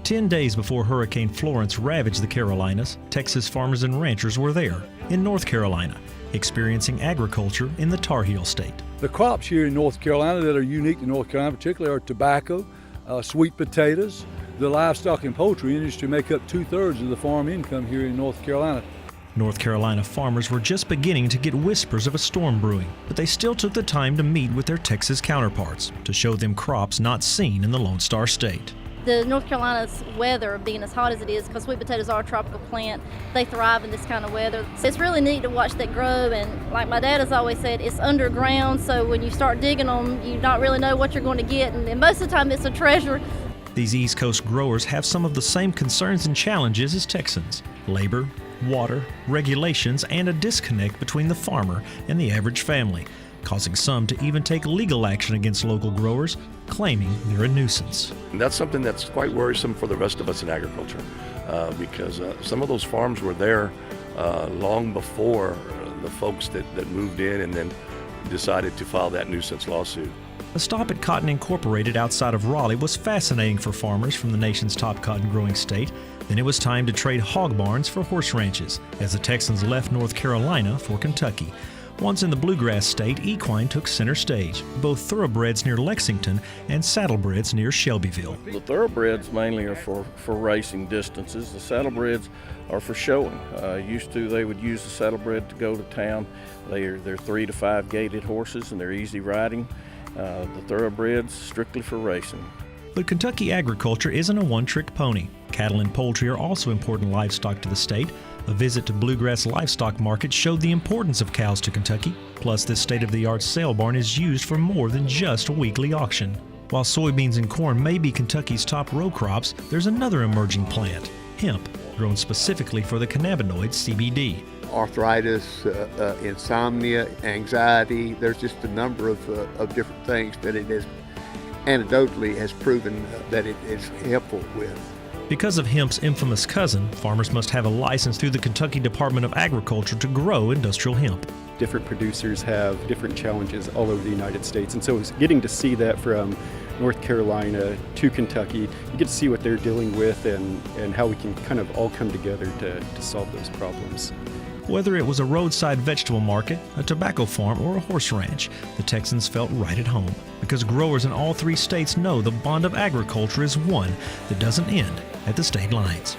10 days before Hurricane Florence ravaged the Carolinas, Texas farmers and ranchers were there, in North Carolina, experiencing agriculture in the Tar Heel State. The crops here in North Carolina that are unique to North Carolina particularly are tobacco, sweet potatoes. The livestock and poultry industry make up 2/3 of the farm income here in North Carolina. North Carolina farmers were just beginning to get whispers of a storm brewing, but they still took the time to meet with their Texas counterparts to show them crops not seen in the Lone Star State. The North Carolina's weather being as hot as it is, because sweet potatoes are a tropical plant, they thrive in this kind of weather. So it's really neat to watch that grow, and like my dad has always said, it's underground, so when you start digging them, you not really know what you're going to get, and most of the time it's a treasure. These East Coast growers have some of the same concerns and challenges as Texans: labor, water, regulations, and a disconnect between the farmer and the average family, causing some to even take legal action against local growers, claiming they're a nuisance. And that's something that's quite worrisome for the rest of us in agriculture, because some of those farms were there long before the folks that moved in and then decided to file that nuisance lawsuit. A stop at Cotton Incorporated outside of Raleigh was fascinating for farmers from the nation's top cotton growing state. Then it was time to trade hog barns for horse ranches, as the Texans left North Carolina for Kentucky. Once in the Bluegrass State, equine took center stage, both thoroughbreds near Lexington and saddlebreds near Shelbyville. The thoroughbreds mainly are for racing distances. The saddlebreds are for showing. They would use the saddlebred to go to town. They're 3 to 5 gaited horses and they're easy riding. The thoroughbreds strictly for racing. But Kentucky agriculture isn't a one-trick pony. Cattle and poultry are also important livestock to the state. A visit to Bluegrass Livestock Market showed the importance of cows to Kentucky. Plus, this state-of-the-art sale barn is used for more than just a weekly auction. While soybeans and corn may be Kentucky's top row crops, there's another emerging plant, hemp, grown specifically for the cannabinoid CBD. Arthritis, insomnia, anxiety, there's just a number of different things that it is anecdotally has proven that it is helpful with. Because of hemp's infamous cousin, farmers must have a license through the Kentucky Department of Agriculture to grow industrial hemp. Different producers have different challenges all over the United States, and so it's getting to see that from North Carolina to Kentucky, you get to see what they're dealing with and how we can kind of all come together to solve those problems. Whether it was a roadside vegetable market, a tobacco farm, or a horse ranch, the Texans felt right at home, because growers in all 3 states know the bond of agriculture is one that doesn't end at the state lines.